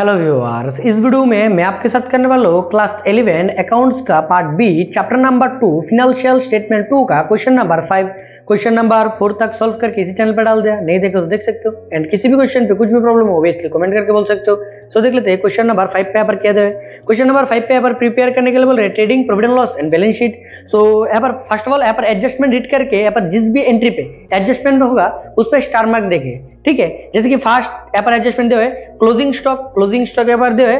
Hello viewers, इस video में मैं आपके साथ करने वाला हूँ क्लास 11 अकाउंट्स का part B chapter number 2 financial statement 2 का क्वेश्चन नंबर 5 क्वेश्चन नंबर 4 तक सॉल्व करके इसी चैनल पर डाल दिया। नहीं देखे तो देख सकते हो एंड किसी भी क्वेश्चन पे कुछ भी प्रॉब्लम हो ऑब्वियसली कमेंट करके बोल सकते हो। सो देख लेते हैं क्वेश्चन नंबर 5 पे यहाँ पर क्या दे। क्वेश्चन नंबर 5 पे यहाँ पर प्रिपेयर करने के लिए बोल रहे हैं trading profit and loss and balance sheet. So यहाँ पर फर्स्ट ऑफ ऑल यहाँ पर एडजस्टमेंट रीड करके यहाँ पर जिस भी एंट्री पे एडजस्टमेंट होगा उस पर स्टार मार्क देंगे। ठीक है, जैसे कि फर्स्ट यहाँ पर एडजस्टमेंट दे हुए क्लोजिंग स्टॉक यहाँ पर दे हुए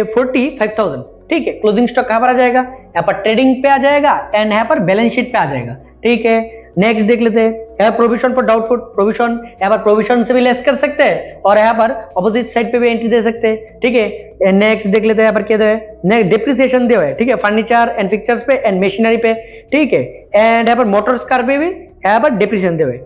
45,000। ठीक है, क्लोजिंग स्टॉक कहाँ पर आ जाएगा, यहाँ पर ट्रेडिंग पे आ जाएगा एंड यहाँ पर बैलेंस शीट पे आ जाएगा। ठीक है, नेक्स्ट देख लेते हैं यहाँ प्रोविजन फॉर डाउटफुल प्रोविजन, यहाँ पर प्रोविजन से भी लेस कर सकते हैं और यहाँ पर ऑपोजिट साइड पे भी एंट्री दे सकते हैं। ठीक है, नेक्स्ट देख लेते हैं यहाँ पर क्या दे, नेक्स्ट डिप्रिसिएशन दे हुए। ठीक है, फर्नीचर एंड फिक्चर्स पे एंड मशीनरी पे। ठीक है, एंड यहाँ पर मोटर्स कार पे भी यहाँ पर डिप्रिसिएशन दे हुए।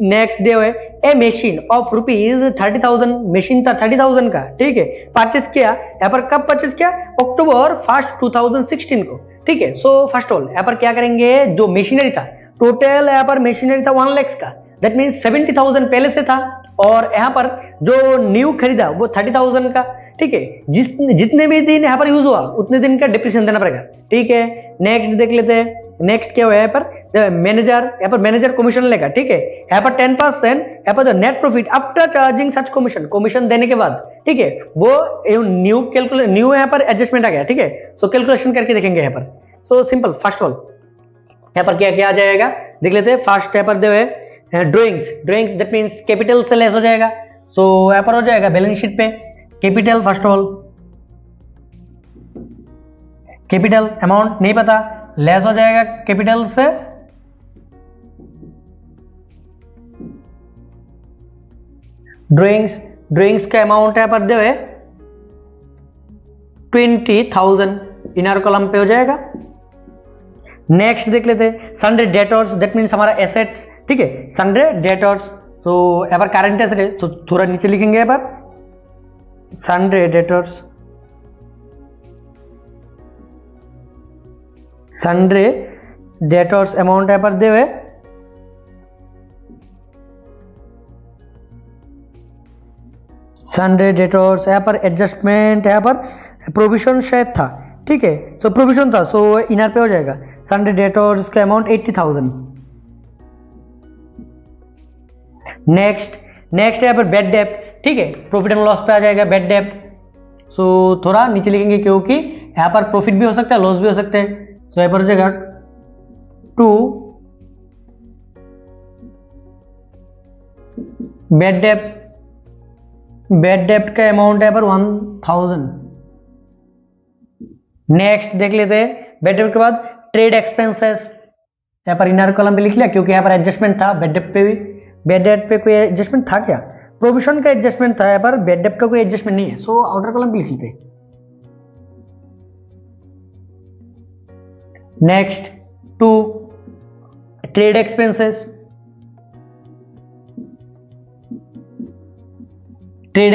नेक्स्ट डे हुए ए मशीन ऑफ ₹30,000, मशीन था 30,000 का। ठीक है, परचेस किया, यहाँ पर कब परचेस किया, अक्टूबर 1 2016 को। ठीक है, सो फर्स्ट ऑल यहाँ पर क्या करेंगे, जो मशीनरी था टोटल यहाँ पर मशीनरी था 1 लाख का, दैट मीन 70,000 पहले से था और यहाँ पर जो न्यू खरीदा वो 30,000 का। ठीक है, जितने भी दिन यहाँ पर यूज हुआ उतने दिन का डिप्रिसिएशन देना पड़ेगा। ठीक है, नेक्स्ट देख लेते हैं, नेक्स्ट क्या हुआ यहाँ पर मैनेजर, यहाँ पर मैनेजर कमीशन लेगा। ठीक है, यहाँ पर 10% यहाँ पर net profit after charging such commission देने के बाद। ठीक है, वो न्यू यहाँ पर एडजस्टमेंट आ गया। ठीक है, सो कैलकुलेशन करके देखेंगे यहाँ पर। सो सिंपल, फर्स्ट ऑल यहाँ पर क्या क्या आ जाएगा देख लेते हैं। फर्स्ट यहाँ पर दे हुए ड्रॉइंग्स दैट मीन्स कैपिटल से लेस हो जाएगा। सो यहाँ पर हो जाएगा बैलेंस शीट पे capital, first all capital amount नहीं पता, लेस हो जाएगा कैपिटल से ड्रॉइंग्स का अमाउंट यहाँ पर दे हुए 20,000 इनर कॉलम पे हो जाएगा। नेक्स्ट देख लेते हैं सन्डे डेटर्स, दैट मीन्स हमारा एसेट्स। ठीक है, सन्डे डेटर्स, सो यहाँ पर करंट एसेट है तो थोड़ा नीचे लिखेंगे यहाँ पर सन्डे डेटर्स अमाउंट यहाँ पर दे हुए सन्डे डेटर्स। यहाँ पर एडजस्टमेंट यहाँ पर प्रोविजन शायद था। ठीक है, तो प्रोविजन था सो इनर पे हो जाएगा सन्डे डेटर्स का अमाउंट 80,000। नेक्स्ट यहाँ पर बैड डेप्ट। ठीक है, प्रॉफिट एंड लॉस पे आ जाएगा बैड डेप्ट। सो थोड़ा नीचे लिखेंगे क्योंकि यहाँ पर प्रॉफिट भी हो सकता है लॉस भी हो सकते हैं। सो यहाँ पर हो जाएगा 2 बैड डेप्ट का अमाउंट यहाँ पर 1,000। नेक्स्ट देख लेते हैं बैड डेप्ट के बाद ट्रेड एक्सपेंसेस, यहाँ पर इनर कॉलम पे लिख लिया क्योंकि यहाँ पर एडजस्टमेंट था। बैड डेप्ट पे भी, बैड डेप्ट पे कोई एडजस्टमेंट था क्या, प्रोविजन का एडजस्टमेंट था, यहाँ पर बैड डेप्ट का कोई एडजस्टमेंट नहीं है। सो आउटर कॉलम पे लिख लेते हैं। नेक्स्ट 2 ट्रेड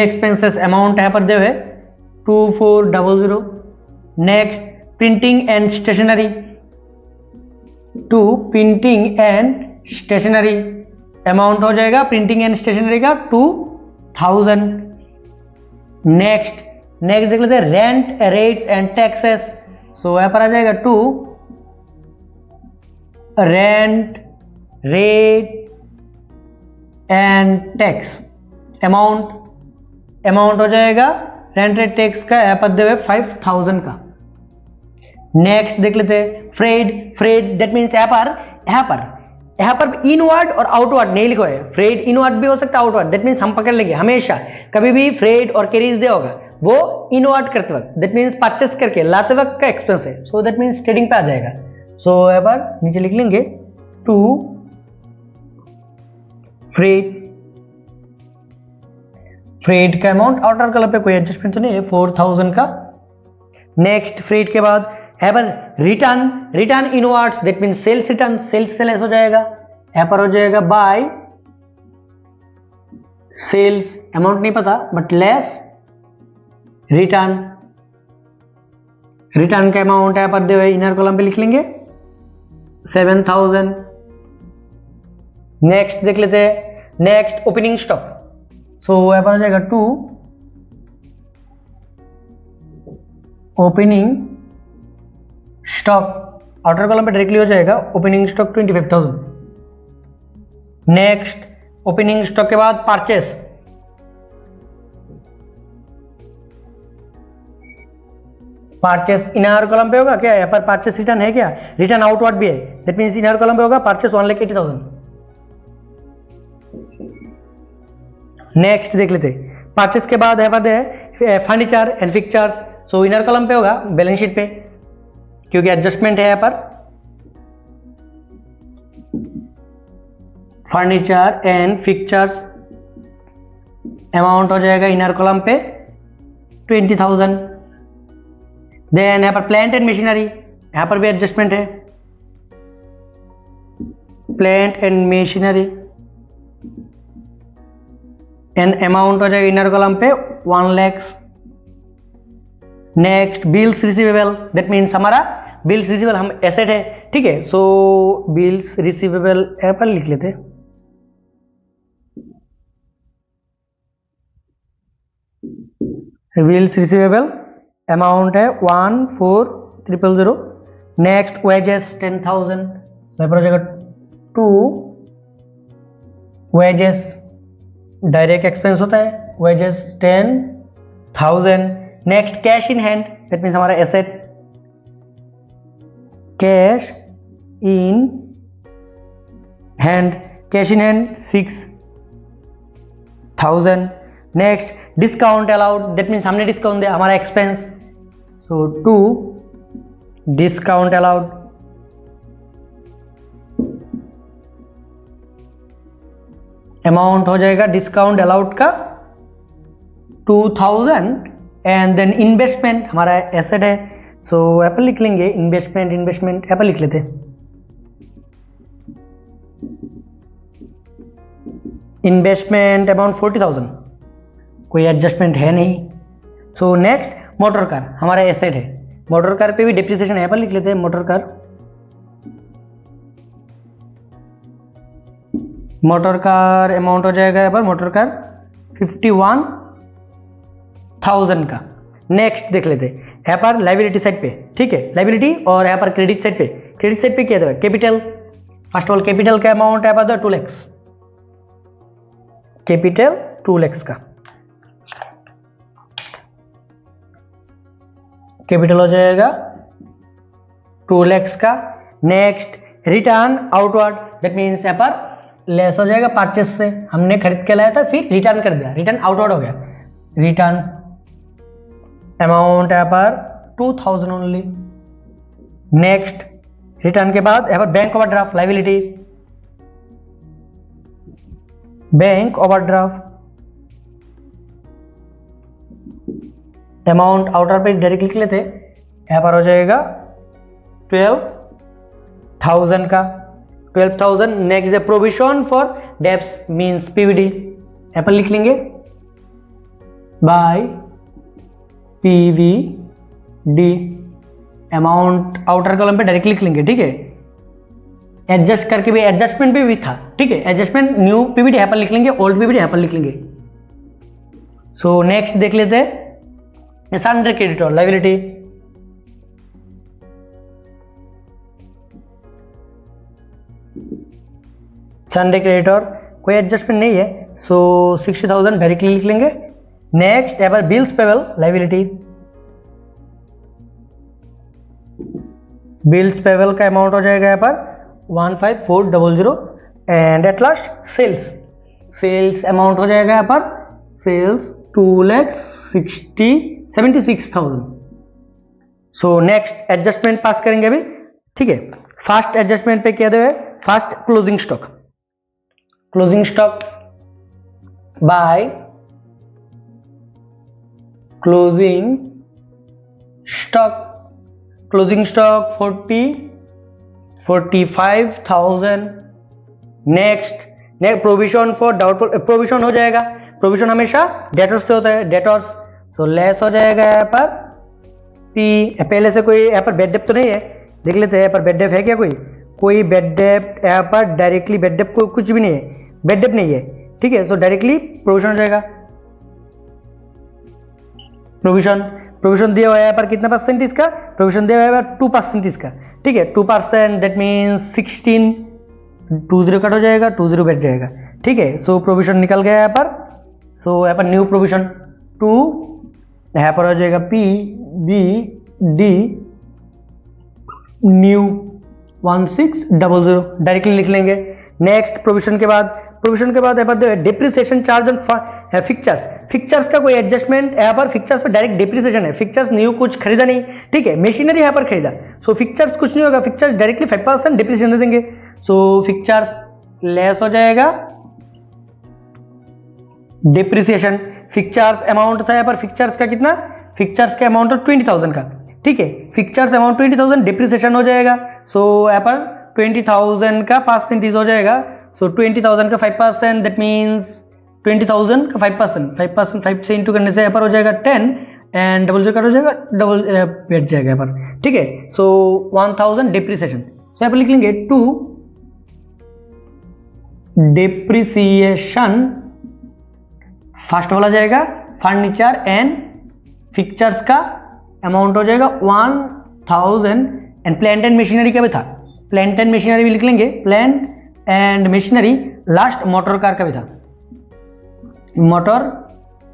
एक्सपेंसेस, अमाउंट यहाँ पर दे हुए 2400। Next printing and stationery, amount हो जाएगा प्रिंटिंग एंड स्टेशनरी का 2,000। नेक्स्ट देख लेते हैं रेंट रेट्स एंड टैक्सेस। सो यहाँ पर आ जाएगा 2 rent rate and tax, amount हो जाएगा रेंट रेट टैक्स का यहाँ पर दे हुए 5,000 का। नेक्स्ट देख लेते हैं फ्रेड दैट मीन्स यहाँ पर इनवर्ड और आउटवर्ड नहीं लिखा है। फ्रेड इनवर्ड भी हो सकता है आउटवर्ड, दैट मीन्स हम पकड़ लेंगे हमेशा कभी भी फ्रेड और कैरीज दे होगा वो इनवर्ड करते वक्त, दैट मीन्स परचेस करके लाते वक्त का एक्सपेंस है। सो दैट मीन्स ट्रेडिंग पे आ जाएगा। सो यहाँ पर नीचे लिख लेंगे 2 फ्रेड का अमाउंट, आउटर कलर पे कोई एडजस्टमेंट तो नहीं है, 4,000 का। नेक्स्ट फ्रेड के बाद यहाँ पर return inwards, that mean sales return, sales से लेस हो जाएगा, यहाँ पर हो जाएगा बाय सेल्स, अमाउंट नहीं पता बट लेस रिटर्न का अमाउंट यहाँ पर दे हुए इनर कॉलम पे लिख लेंगे 7,000। नेक्स्ट देख लेते हैं, नेक्स्ट ओपनिंग स्टॉक, सो यहाँ पर हो जाएगा 2 ओपनिंग स्टॉक आउटर कॉलम पे डायरेक्टली हो जाएगा opening stock 25,000। Next opening stock के बाद परचेस, परचेस इनर कॉलम पे होगा क्या? यहाँ पर परचेस रिटर्न है क्या? रिटर्न आउटवर्ड भी है, दैट मींस इनर कॉलम पे होगा परचेस 1,80,000। नेक्स्ट देख लेते परचेस के बाद यहाँ पर है furniture and fixtures, so inner column पे होगा बैलेंस शीट पे क्योंकि एडजस्टमेंट है यहाँ पर। फर्नीचर एंड फिक्चर्स अमाउंट हो जाएगा इनर कॉलम पे 20,000। देन यहाँ पर प्लांट एंड मशीनरी, यहाँ पर भी एडजस्टमेंट है, plant and machinery and amount हो जाएगा इनर कॉलम पे 1 lakh. Next bills receivable, that means हमारा बिल्स रिसीवेबल हम एसेट है, ठीक है। सो बिल्स रिसीवेबल यहाँ पर लिख लेते हैं, बिल्स रिसीवेबल अमाउंट है 14,000। नेक्स्ट वेजेस 10,000, यहाँ पर हो जाएगा 2 वेजेस, डायरेक्ट एक्सपेंस होता है wages 10,000। Next cash in hand, that means हमारा asset, cash in hand, cash in hand 6,000। Next discount allowed, that means हमने डिस्काउंट दिया, हमारा expense, so 2 discount allowed. Amount हो जाएगा डिस्काउंट अलाउड का 2,000। एंड देन इन्वेस्टमेंट हमारा एसेट है, so यहाँ पर लिख लेंगे इन्वेस्टमेंट, इन्वेस्टमेंट यहाँ पर लिख लेते हैं, इन्वेस्टमेंट अमाउंट 40,000, कोई एडजस्टमेंट है नहीं। सो नेक्स्ट मोटर कार हमारा एसेट है, मोटर कार पे भी डिप्रिसिएशन यहाँ पर लिख लेते हैं, motor car, motor car amount हो जाएगा यहाँ पर मोटर कार 51,000 का। नेक्स्ट देख लेते हैं यहाँ पर लाइबिलिटी साइड पे, ठीक है, लाइबिलिटी, और यहाँ पर क्रेडिट साइड पे, क्रेडिट साइड पे क्या है capital, first of all capital का अमाउंट यहाँ पर 2 लाख, कैपिटल 2 लाख का कैपिटल हो जाएगा 2 लाख का। Next return outward, that means यहाँ पर लेस हो जाएगा परचेस से, हमने खरीद के लाया था फिर रिटर्न कर दिया, रिटर्न आउटवर्ड हो गया। रिटर्न अमाउंट यहाँ पर 2,000 ओनली। नेक्स्ट रिटर्न के बाद यहाँ पर bank overdraft liability, bank overdraft amount outer पे डायरेक्ट लिख लेते, यहाँ पर हो जाएगा 12,000 का, 12,000। Next the provision for debts means PVD, यहाँ पर लिख लेंगे by PVD, amount outer column पे डायरेक्ट लिख लेंगे, ठीक है। एडजस्ट करके भी एडजस्टमेंट भी था, ठीक है, एडजस्टमेंट न्यू पीवीडी यहाँ पर लिख लेंगे, ओल्ड पीवीडी यहाँ पर लिख लेंगे। सो नेक्स्ट देख लेते हैं Sunday creditor liability, Sunday creditor कोई एडजस्टमेंट नहीं है, सो 60,000 डायरेक्टली लिख लेंगे। नेक्स्ट यहाँ पर bills payable liability, bills payable का अमाउंट हो जाएगा यहाँ पर 15,400। And at last sales, sales amount हो जाएगा यहाँ पर sales 2,76,000। So next adjustment pass करेंगे अभी, ठीक है। फर्स्ट एडजस्टमेंट पे क्या दे, first closing stock, closing stock by closing stock, closing stock 45,000। Next provision for doubtful, provision हो जाएगा, प्रोविजन हमेशा डेटर्स से होता है, डेटर्स, सो लेस हो जाएगा यहाँ पर पी। पहले से कोई यहाँ पर बेड डेप तो नहीं है, देख लेते हैं यहाँ पर बेड डेप है क्या, कोई बेड डेप यहाँ पर डायरेक्टली बेड डेप कुछ भी नहीं है, बेड डेप नहीं है, ठीक है। सो डायरेक्टली प्रोविजन हो जाएगा, प्रोविजन प्रोविजन दिया हुआ है यहाँ पर कितना परसेंट इसका, प्रोविजन दिया हुआ है 2% इसका, ठीक है 2%, दैट मीन्स 16, 20 कट हो जाएगा, 20 बैठ जाएगा, ठीक है। सो प्रोविजन निकल गया यहाँ पर। सो यहाँ पर न्यू प्रोविजन 2, यहाँ पर हो जाएगा P B D new 1600 directly लिख लेंगे। नेक्स्ट प्रोविजन के बाद यहाँ पर depreciation charge on fixtures, fixtures का कोई एडजस्टमेंट यहाँ पर, फिक्चर्स पर डायरेक्ट डिप्रिसिएशन है, फिक्चर्स न्यू कुछ खरीदा नहीं, ठीक है, मशीनरी यहाँ पर खरीदा, सो फिक्चर्स कुछ नहीं होगा, फिक्चर्स डायरेक्टली 5% डिप्रिसिएशन दे देंगे। सो फिक्चर्स लेस हो जाएगा डिप्रिसिएशन। फिक्चर्स अमाउंट था यहाँ पर, फिक्चर्स का कितना, फिक्चर्स का अमाउंट 20,000 का, ठीक है, फिक्चर्स अमाउंट 20,000, डिप्रिसिएशन हो जाएगा। सो यहाँ पर 20,000 का परसेंटेज हो जाएगा, सो 20,000 का 5%, दैट मीन्स 20,000 का 5%, 5 से इंटू करने से यहाँ पर हो जाएगा 10 एंड डबल जो हो जाएगा, डबल बैठ जाएगा यहाँ पर, ठीक है। सो 1,000 डिप्रिसिएशन, सो यहाँ पर लिख लेंगे 2 डिप्रिसिएशन, फर्स्ट वाला जाएगा फर्नीचर एंड फिक्चर्स का अमाउंट हो जाएगा 1,000 एंड प्लांट एंड मशीनरी का भी था, प्लांट एंड मशीनरी भी लिख लेंगे, plant and machinery, last motor car का भी था, मोटर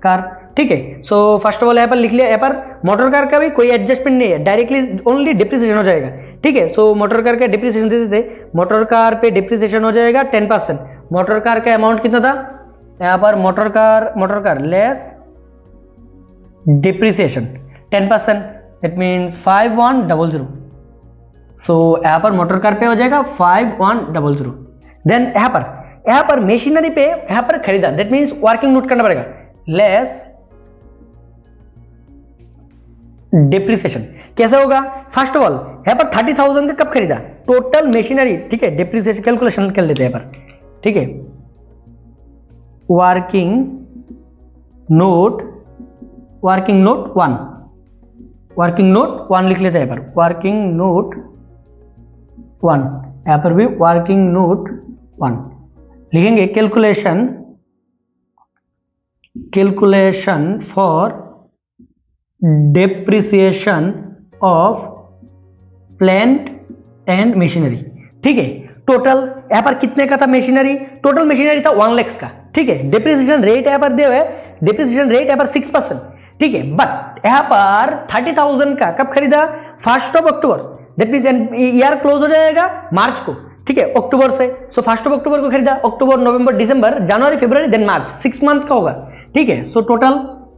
कार, ठीक है। सो फर्स्ट ऑफ ऑल यहाँ पर लिख लिया, यहाँ पर मोटर कार का भी कोई एडजस्टमेंट नहीं है, डायरेक्टली ओनली डिप्रिसिएशन हो जाएगा, ठीक है। सो मोटर कार का डिप्रिसिएशन देते थे, मोटर कार पे डिप्रिसिएशन हो जाएगा 10%। मोटर कार का अमाउंट कितना था यहाँ पर, motor car less depreciation 10%, that means 5100। सो यहाँ पर मोटर कार पे हो जाएगा 5100। देन यहाँ पर मशीनरी पे यहाँ पर खरीदा, दैट मीन्स वर्किंग नोट करना पड़ेगा, लेस डिप्रिसिएशन। कैसे होगा, फर्स्ट ऑफ ऑल यहाँ पर 30,000 का कब खरीदा, टोटल मशीनरी, ठीक है, डिप्रिसिएशन कैलकुलेशन कर लेते हैं यहाँ पर, ठीक है। वर्किंग नोट 1 लिख लेते हैं यहाँ पर, वर्किंग नोट 1, यहाँ पर भी वर्किंग नोट 1 लिखेंगे। Calculation for depreciation of plant and machinery, ठीक है। टोटल यहाँ पर कितने का था मशीनरी, टोटल मशीनरी था 1 लाख का, ठीक है। डिप्रिसिएशन रेट यहाँ पर दिया हुआ है, डिप्रिसिएशन रेट यहाँ पर 6%, ठीक है। बट यहाँ पर 30,000 का कब खरीदा, 1 अक्टूबर, दैट मींस ईयर क्लोज हो जाएगा मार्च को, ठीक है, अक्टूबर से। सो 1 अक्टूबर को खरीदा, अक्टूबर, नवंबर, दिसंबर, जनवरी, फरवरी, देन मार्च, 6 मंथ का होगा, ठीक है। सो टोटल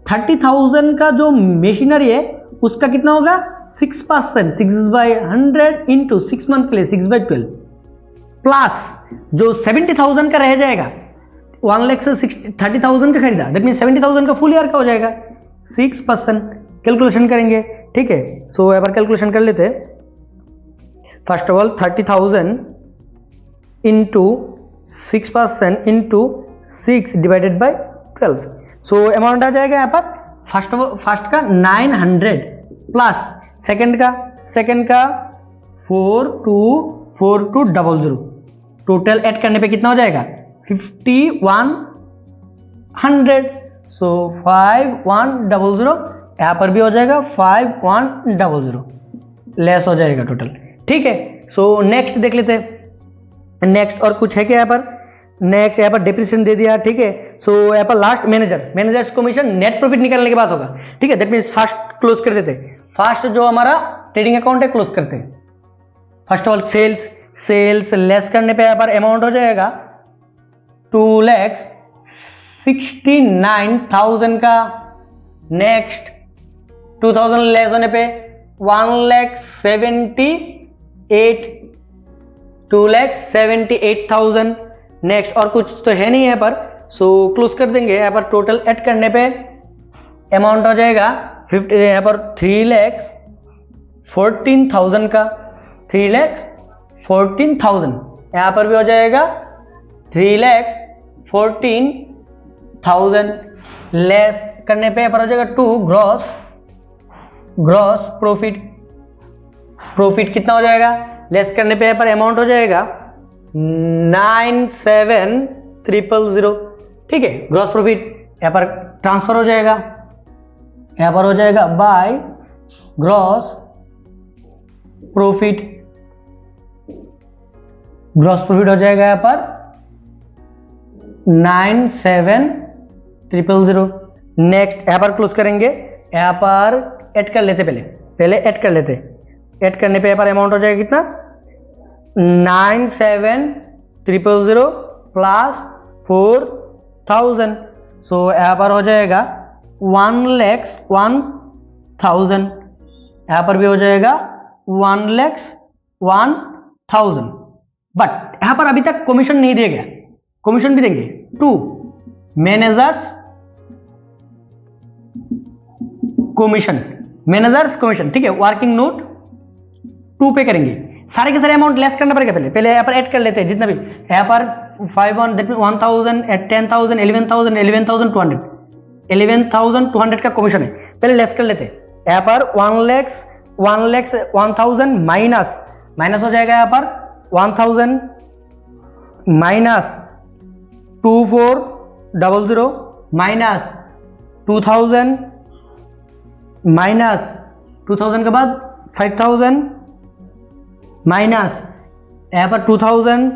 30,000 का जो मशीनरी है उसका कितना होगा 6%, 6/100 इंटू 6 मंथ के लिए 6/12, प्लस जो 70,000 का रह जाएगा, 1 लाख से 30,000 का खरीदा, दैट मीन 70,000 का फुल ईयर का हो जाएगा 6%। कैलकुलेशन करेंगे, ठीक है। सो यहाँ पर कैलकुलेशन कर लेते हैं। First of all 30,000 into 6% into 6 divided by 12, so amount आ जाएगा यहाँ पर फर्स्ट का 900 प्लस सेकंड का 424200, टोटल ऐड करने पे कितना हो जाएगा 5100। सो 5100 यहाँ पर भी हो जाएगा 5100, लेस हो जाएगा टोटल, ठीक है। सो नेक्स्ट देख लेते हैं, नेक्स्ट और कुछ है क्या यहाँ पर, नेक्स्ट यहाँ पर डिप्रिसिएशन दे दिया, ठीक है। सो यहाँ पर last managers commission net profit निकालने के बाद होगा, ठीक है। दैट मींस फर्स्ट क्लोज कर देते, फर्स्ट जो हमारा ट्रेडिंग अकाउंट है क्लोज करते हैं। First of all sales less करने पे यहाँ पर अमाउंट हो जाएगा 2,69,000 का। नेक्स्ट 2,000 लेस होने पे 2,78,000। नेक्स्ट और कुछ तो है नहीं यहाँ पर, सो क्लोज कर देंगे। यहाँ पर टोटल ऐड करने पे अमाउंट हो जाएगा 50, यहाँ पर 3,14,000 का, 3,14,000। यहाँ पर भी हो जाएगा 3,14,000। लेस करने पे यहाँ पर हो जाएगा 2 ग्रॉस प्रॉफिट कितना हो जाएगा, लेस करने पे यहाँ पर अमाउंट हो जाएगा 97,300, ठीक है। ग्रॉस प्रॉफिट यहाँ पर ट्रांसफर हो जाएगा यहाँ पर हो जाएगा by gross profit, gross profit हो जाएगा यहाँ पर 97000। नेक्स्ट यहाँ पर क्लोज करेंगे, यहाँ पर ऐड कर लेते, पहले ऐड कर लेते। ऐड करने पे यहाँ पर अमाउंट हो जाएगा कितना 97000 प्लस 4000, सो यहाँ पर हो जाएगा 1,01,000। यहाँ पर भी हो जाएगा 1,01,000। बट यहाँ पर अभी तक कमीशन नहीं दिया गया, कमीशन भी देंगे to managers commission, managers commission, ठीक है। वर्किंग नोट 2 पे करेंगे, सारे के सारे अमाउंट लेस करना पड़ेगा। पहले यहाँ पर ऐड कर लेते हैं जितना भी, यहाँ पर 51 दैट मीन 1000 10,000 11,000 11,200 का कमीशन है, पहले लेस कर लेते हैं। यहाँ पर 1,01,000 माइनस हो जाएगा, यहाँ पर 1000 माइनस 2400 माइनस 2000 माइनस 2000 के बाद 5000 माइनस यहाँ पर 2000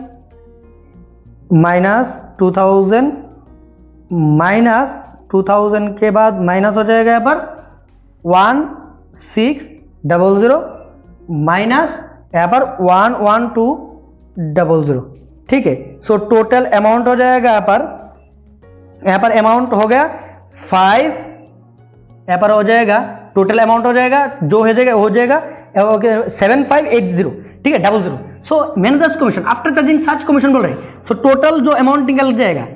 माइनस 2000 माइनस 2000 के बाद माइनस हो जाएगा यहाँ पर 1600 माइनस यहाँ पर 11200, ठीक है। सो टोटल अमाउंट हो जाएगा यहाँ पर अमाउंट हो गया 5, यहाँ पर हो जाएगा टोटल अमाउंट हो जाएगा जो हो जाएगा 7580, ठीक है 00। So manager's commission after charging such commission बोल रहे हैं, सो टोटल जो अमाउंट निकल जाएगा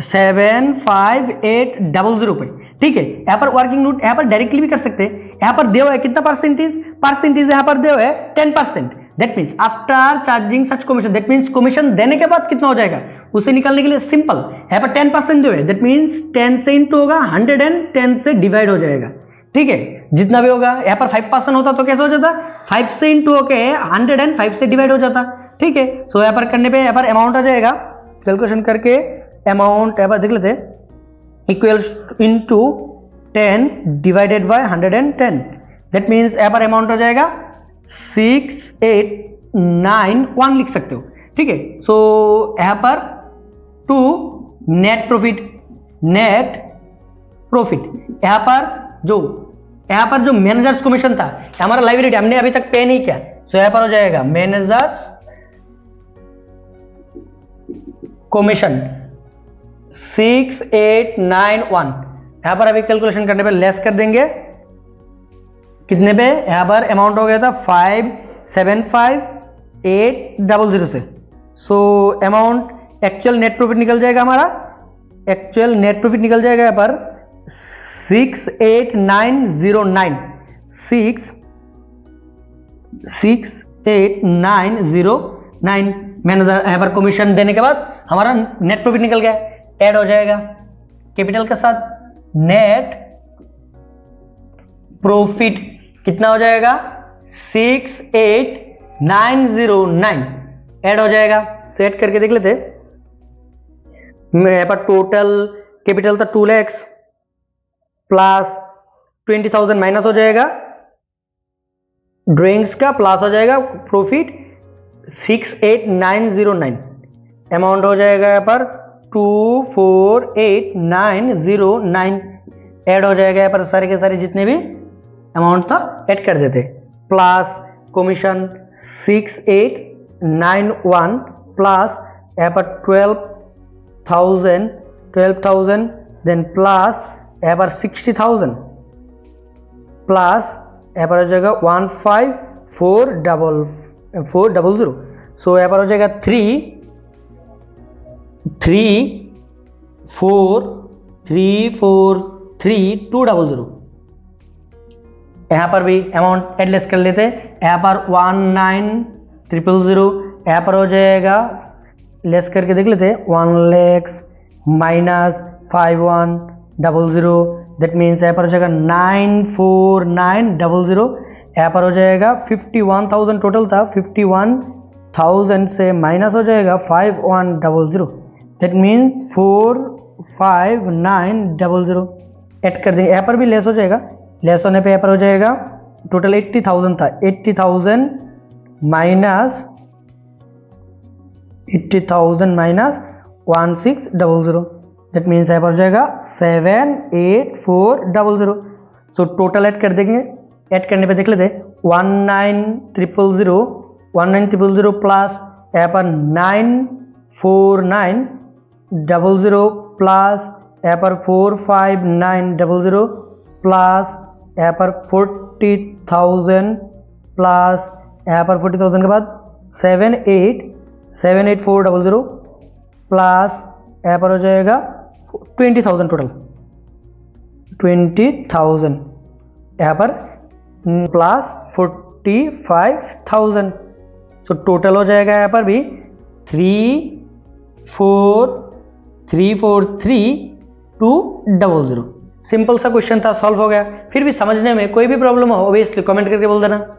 75,800 रुपए, ठीक है। यहाँ पर वर्किंग नोट यहाँ पर डायरेक्टली भी कर सकते हैं, यहाँ पर देव है कितना परसेंटेज यहाँ पर देव है 10%, that means after charging such commission, that means commission देने के बाद कितना हो जाएगा उसे निकालने के लिए सिंपल, यहाँ पर 10% जो है दैट मीन्स 10 से इंटू होगा 110 से डिवाइड हो जाएगा, ठीक है। जितना भी होगा यहाँ पर 5% होता तो कैसे हो जाता, 5 से इंटू होके 105 से डिवाइड हो जाता, ठीक है। सो यहाँ पर करने पे यहाँ पर अमाउंट आ जाएगा, कैलकुलेशन करके अमाउंट यहाँ पर देख लेते हैं, equals into 10 divided by 110, that means यहाँ पर अमाउंट हो जाएगा 6891 लिख सकते हो, ठीक है। सो यहाँ पर टू नेट प्रॉफिट यहाँ पर जो मैनेजर्स कमीशन था हमारा लाइबिलिटी हमने अभी तक पे नहीं किया, सो यहाँ पर हो जाएगा मैनेजर्स कमीशन 6891। यहाँ पर अभी कैलकुलेशन करने पे लेस कर देंगे, कितने पे, यहाँ पर अमाउंट हो गया था 575,800 से। So amount actual net profit निकल जाएगा हमारा, एक्चुअल नेट प्रॉफिट निकल जाएगा यहाँ पर 68909 68909 मैनेजर यहाँ पर कमीशन देने के बाद हमारा नेट प्रॉफिट निकल गया, ऐड हो जाएगा कैपिटल के साथ। नेट प्रॉफिट कितना हो जाएगा 68909 ऐड हो जाएगा, सेट करके देख लेते। यहाँ पर टोटल कैपिटल था 2 लाख प्लस 20,000 माइनस हो जाएगा ड्राइंग्स का, प्लस हो जाएगा प्रॉफिट 68909, अमाउंट हो जाएगा यहाँ पर 248,909 ऐड हो जाएगा यहाँ पर सारे के सारे जितने भी अमाउंट था ऐड कर देते, प्लस कमीशन 6891 प्लस यहाँ पर 12,000 देन प्लस यहाँ पर 60,000 प्लस यहाँ पर हो जाएगा 15400, सो यहाँ पर हो जाएगा 3,4,3,4,3,200। यहाँ पर भी अमाउंट एडलेस कर लेते हैं, यहाँ पर 19,000 यहाँ पर हो जाएगा, लेस करके देख लेते हैं 1 लाख माइनस 5100 दैट मीन्स यहाँ पर हो जाएगा 94900, यहाँ पर हो जाएगा 51,000 टोटल था, 51,000 से माइनस हो जाएगा 5100 दैट मीन्स 45900 ऐड कर देंगे, यहाँ पर भी लेस हो जाएगा, लेस होने पे यहाँ पर हो जाएगा टोटल 80,000 था, 80,000 माइनस 1600, दैट मीन्स यहाँ पर हो जाएगा 78400। सो टोटल ऐड कर देंगे, ऐड करने पे देख लेते 19,000 प्लस यहाँ पर 94900 प्लस यहाँ पर 45900 प्लस यहाँ पर 40,000 प्लस यहाँ पर 40,000 के बाद 78400 प्लस यहाँ पर हो जाएगा 20,000 टोटल, 20,000 यहाँ पर प्लस 45,000। सो टोटल हो जाएगा यहाँ पर भी 343,200। सिंपल सा क्वेश्चन था, सॉल्व हो गया। फिर भी समझने में कोई भी प्रॉब्लम हो ऑब्वियसली कमेंट करके बोल देना।